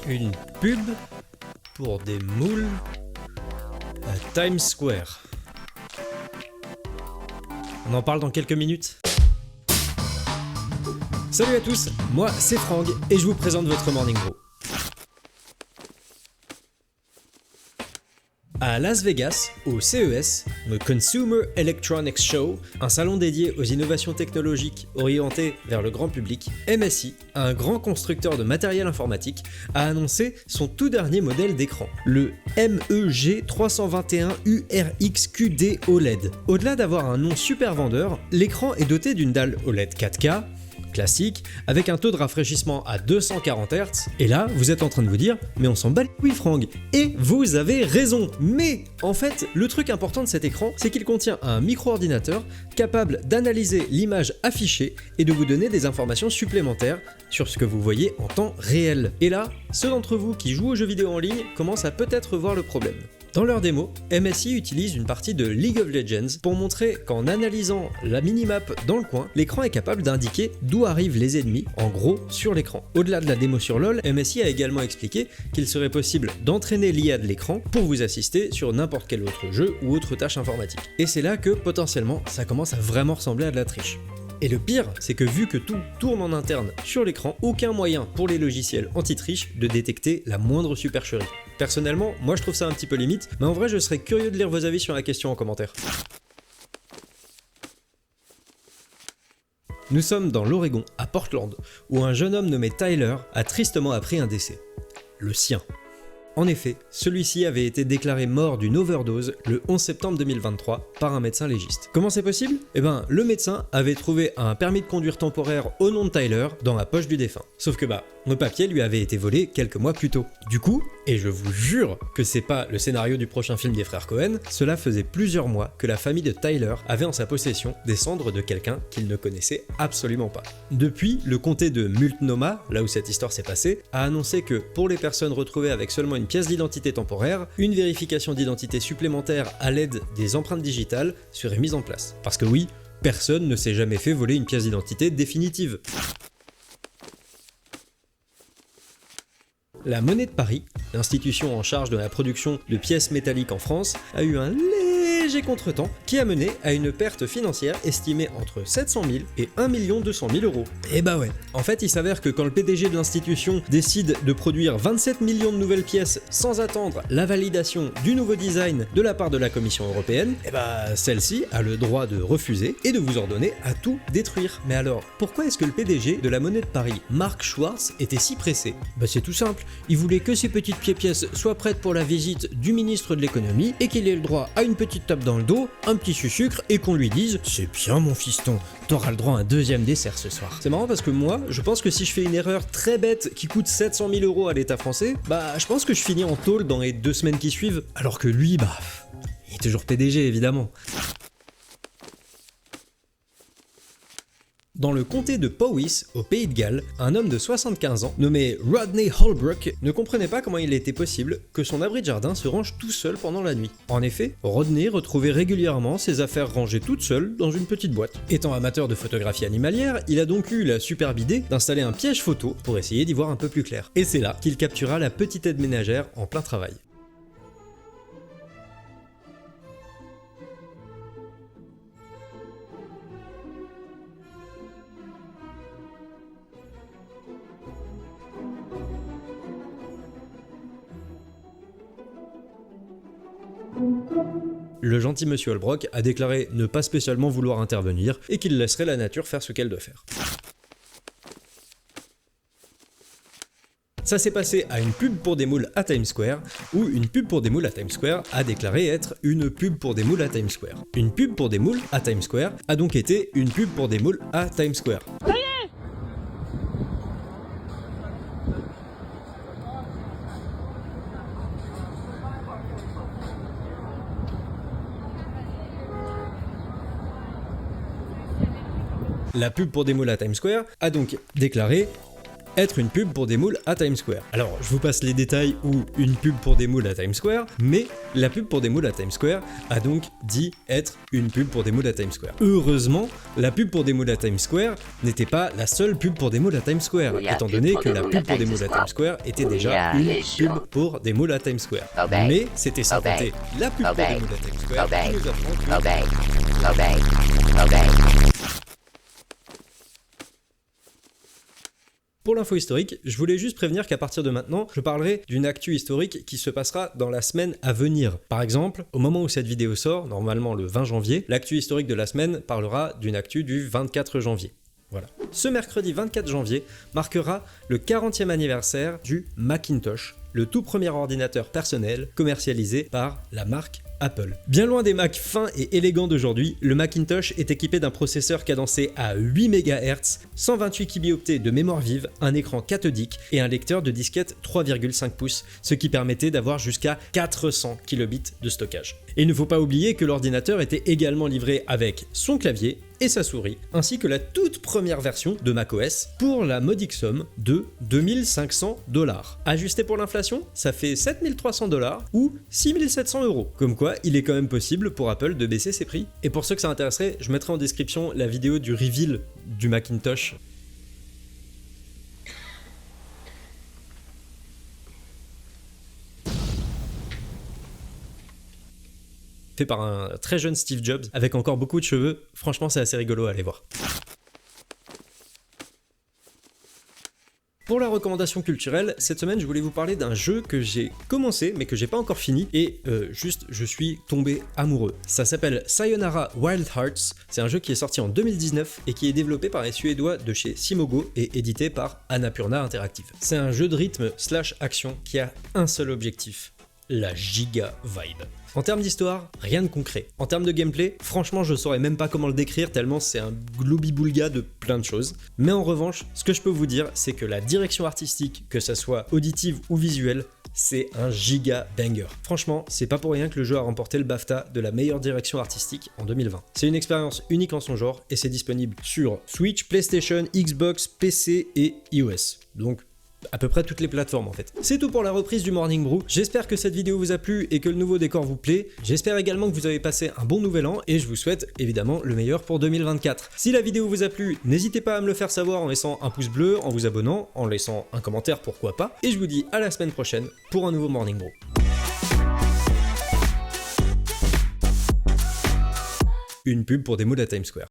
Une pub pour des moules à Times Square. On en parle dans quelques minutes. Salut à tous, moi c'est Franck et je vous présente votre Morning Brew. À Las Vegas, au CES, le Consumer Electronics Show, un salon dédié aux innovations technologiques orientées vers le grand public, MSI, un grand constructeur de matériel informatique, a annoncé son tout dernier modèle d'écran, le MEG 321 URXQD OLED. Au-delà d'avoir un nom super vendeur, l'écran est doté d'une dalle OLED 4K, classique, avec un taux de rafraîchissement à 240 Hz, et là, vous êtes en train de vous dire, mais on s'en bat les couilles Franck, et vous avez raison, mais en fait, le truc important de cet écran, c'est qu'il contient un micro-ordinateur capable d'analyser l'image affichée et de vous donner des informations supplémentaires sur ce que vous voyez en temps réel. Et là, ceux d'entre vous qui jouent aux jeux vidéo en ligne commencent à peut-être voir le problème. Dans leur démo, MSI utilise une partie de League of Legends pour montrer qu'en analysant la minimap dans le coin, l'écran est capable d'indiquer d'où arrivent les ennemis, en gros, sur l'écran. Au-delà de la démo sur LoL, MSI a également expliqué qu'il serait possible d'entraîner l'IA de l'écran pour vous assister sur n'importe quel autre jeu ou autre tâche informatique. Et c'est là que, potentiellement, ça commence à vraiment ressembler à de la triche. Et le pire, c'est que vu que tout tourne en interne sur l'écran, aucun moyen pour les logiciels anti-triche de détecter la moindre supercherie. Personnellement, moi je trouve ça un petit peu limite, mais en vrai je serais curieux de lire vos avis sur la question en commentaire. Nous sommes dans l'Oregon, à Portland, où un jeune homme nommé Tyler a tristement appris un décès. Le sien. En effet, celui-ci avait été déclaré mort d'une overdose le 11 septembre 2023 par un médecin légiste. Comment c'est possible ? Eh ben, le médecin avait trouvé un permis de conduire temporaire au nom de Tyler dans la poche du défunt. Sauf que le papier lui avait été volé quelques mois plus tôt. Du coup, et je vous jure que c'est pas le scénario du prochain film des frères Cohen, cela faisait plusieurs mois que la famille de Tyler avait en sa possession des cendres de quelqu'un qu'il ne connaissait absolument pas. Depuis, le comté de Multnomah, là où cette histoire s'est passée, a annoncé que pour les personnes retrouvées avec seulement une pièce d'identité temporaire, une vérification d'identité supplémentaire à l'aide des empreintes digitales serait mise en place. Parce que oui, personne ne s'est jamais fait voler une pièce d'identité définitive. La Monnaie de Paris, l'institution en charge de la production de pièces métalliques en France, a eu un léger contretemps qui a mené à une perte financière estimée entre 700 000 et 1 200 000 euros. Et bah ouais, en fait il s'avère que quand le PDG de l'institution décide de produire 27 millions de nouvelles pièces sans attendre la validation du nouveau design de la part de la Commission européenne, et bah celle-ci a le droit de refuser et de vous ordonner à tout détruire. Mais alors, pourquoi est-ce que le PDG de la Monnaie de Paris, Marc Schwartz, était si pressé ? Bah c'est tout simple, il voulait que ces petites pièces soient prêtes pour la visite du ministre de l'économie et qu'il ait le droit à une petite tape dans le dos, un petit sucre et qu'on lui dise « C'est bien mon fiston, t'auras le droit à un deuxième dessert ce soir ». C'est marrant parce que moi, je pense que si je fais une erreur très bête qui coûte 700 000 euros à l'État français, je pense que je finis en tôle dans les 2 semaines qui suivent, alors que lui, il est toujours PDG évidemment. Dans le comté de Powys, au Pays de Galles, un homme de 75 ans, nommé Rodney Holbrook, ne comprenait pas comment il était possible que son abri de jardin se range tout seul pendant la nuit. En effet, Rodney retrouvait régulièrement ses affaires rangées toutes seules dans une petite boîte. Étant amateur de photographie animalière, il a donc eu la superbe idée d'installer un piège photo pour essayer d'y voir un peu plus clair. Et c'est là qu'il captura la petite aide ménagère en plein travail. Le gentil monsieur Holbrook a déclaré ne pas spécialement vouloir intervenir et qu'il laisserait la nature faire ce qu'elle doit faire. Ça s'est passé à une pub pour des moules à Times Square, où une pub pour des moules à Times Square a déclaré être une pub pour des moules à Times Square. Une pub pour des moules à Times Square a donc été une pub pour des moules à Times Square. La pub pour des moules à Times Square a donc déclaré être une pub pour des moules à Times Square. Alors, je vous passe les détails ou une pub pour des moules à Times Square, mais la pub pour des moules à Times Square a donc dit être une pub pour des moules à Times Square. Heureusement, la pub pour des moules à Times Square n'était pas la seule pub pour des moules à Times Square, étant donné que la pub pour des moules à Times Square était déjà une pub pour des moules à Times Square. Mais c'était sans compter la pub pour des moules à Times Square qui nous apprend que... Pour l'info historique, je voulais juste prévenir qu'à partir de maintenant, je parlerai d'une actu historique qui se passera dans la semaine à venir. Par exemple, au moment où cette vidéo sort, normalement le 20 janvier, l'actu historique de la semaine parlera d'une actu du 24 janvier. Voilà. Ce mercredi 24 janvier marquera le 40e anniversaire du Macintosh, le tout premier ordinateur personnel commercialisé par la marque Apple. Bien loin des Macs fins et élégants d'aujourd'hui, le Macintosh est équipé d'un processeur cadencé à 8 MHz, 128 kilooctets de mémoire vive, un écran cathodique et un lecteur de disquette 3,5 pouces, ce qui permettait d'avoir jusqu'à 400 kilobits de stockage. Et il ne faut pas oublier que l'ordinateur était également livré avec son clavier et sa souris, ainsi que la toute première version de macOS pour la modique somme de 2500 $. Ajusté pour l'inflation, ça fait 7300 $ ou 6700 €. Comme quoi, il est quand même possible pour Apple de baisser ses prix. Et pour ceux que ça intéresserait, je mettrai en description la vidéo du reveal du Macintosh. Fait par un très jeune Steve Jobs avec encore beaucoup de cheveux. Franchement, c'est assez rigolo à aller voir. Pour la recommandation culturelle, cette semaine je voulais vous parler d'un jeu que j'ai commencé mais que j'ai pas encore fini et je suis tombé amoureux. Ça s'appelle Sayonara Wild Hearts, c'est un jeu qui est sorti en 2019 et qui est développé par les Suédois de chez Simogo et édité par Annapurna Interactive. C'est un jeu de rythme / action qui a un seul objectif, la giga vibe. En termes d'histoire, rien de concret. En termes de gameplay, franchement je saurais même pas comment le décrire tellement c'est un globi-boulga de plein de choses. Mais en revanche, ce que je peux vous dire, c'est que la direction artistique, que ça soit auditive ou visuelle, c'est un giga banger. Franchement, c'est pas pour rien que le jeu a remporté le BAFTA de la meilleure direction artistique en 2020. C'est une expérience unique en son genre et c'est disponible sur Switch, PlayStation, Xbox, PC et iOS. Donc à peu près toutes les plateformes en fait. C'est tout pour la reprise du Morning Brew. J'espère que cette vidéo vous a plu et que le nouveau décor vous plaît. J'espère également que vous avez passé un bon nouvel an et je vous souhaite évidemment le meilleur pour 2024. Si la vidéo vous a plu, n'hésitez pas à me le faire savoir en laissant un pouce bleu, en vous abonnant, en laissant un commentaire pourquoi pas. Et je vous dis à la semaine prochaine pour un nouveau Morning Brew. Une pub pour des moules à Times Square.